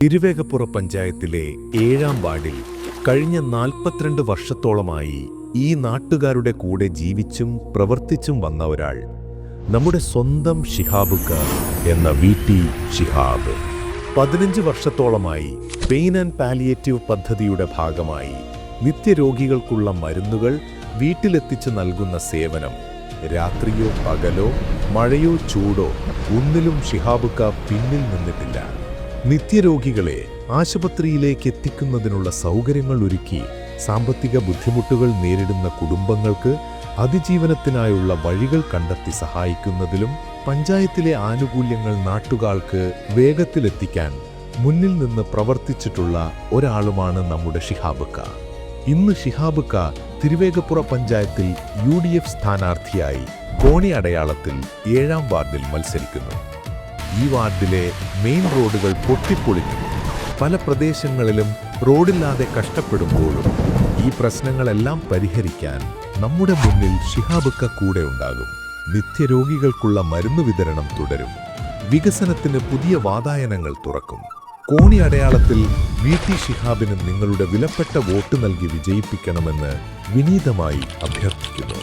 തിരുവേഗപ്പുറ പഞ്ചായത്തിലെ 7-ാം വാർഡിൽ കഴിഞ്ഞ 42 വർഷത്തോളമായി ഈ നാട്ടുകാരുടെ കൂടെ ജീവിച്ചും പ്രവർത്തിച്ചും വന്ന ഒരാൾ നമ്മുടെ സ്വന്തം ശിഹാബുക്ക എന്ന VT ശിഹാബ്. 15 വർഷത്തോളമായി പെയിൻ ആൻഡ് പാലിയേറ്റീവ് പദ്ധതിയുടെ ഭാഗമായി നിത്യരോഗികൾക്കുള്ള മരുന്നുകൾ വീട്ടിലെത്തിച്ച് നൽകുന്ന സേവനം രാത്രിയോ പകലോ മഴയോ ചൂടോ ഒന്നിലും ശിഹാബുക്ക പിന്നിൽ നിന്നിട്ടില്ല. നിത്യരോഗികളെ ആശുപത്രിയിലേക്ക് എത്തിക്കുന്നതിനുള്ള സൗകര്യങ്ങൾ ഒരുക്കി സാമ്പത്തിക ബുദ്ധിമുട്ടുകൾ നേരിടുന്ന കുടുംബങ്ങൾക്ക് അതിജീവനത്തിനായുള്ള വഴികൾ കണ്ടെത്തി സഹായിക്കുന്നതിലും പഞ്ചായത്തിലെ ആനുകൂല്യങ്ങൾ നാട്ടുകാർക്ക് വേഗത്തിലെത്തിക്കാൻ മുന്നിൽ നിന്ന് പ്രവർത്തിച്ചിട്ടുള്ള ഒരാളുമാണ് നമ്മുടെ ശിഹാബുക്ക. ഇന്ന് ശിഹാബുക്ക തിരുവേഗപ്പുറ പഞ്ചായത്തിൽ UDF സ്ഥാനാർത്ഥിയായി കോണി അടയാളത്തിൽ 7-ാം വാർഡിൽ മത്സരിക്കുന്നു. ഈ വാർഡിലെ മെയിൻ റോഡുകൾ പൊട്ടിപ്പൊളിഞ്ഞു പല പ്രദേശങ്ങളിലും റോഡില്ലാതെ കഷ്ടപ്പെടുമ്പോഴും ഈ പ്രശ്നങ്ങളെല്ലാം പരിഹരിക്കാൻ നമ്മുടെ മുന്നിൽ ശിഹാബുക്ക കൂടെ ഉണ്ടാകും. നിത്യരോഗികൾക്കുള്ള മരുന്ന് വിതരണം തുടരും. വികസനത്തിന് പുതിയ വാതായനങ്ങൾ തുറക്കും. കോണി അടയാളത്തിൽ VT ശിഹാബിന് നിങ്ങളുടെ വിലപ്പെട്ട വോട്ട് നൽകി വിജയിപ്പിക്കണമെന്ന് വിനീതമായി അഭ്യർത്ഥിക്കുന്നു.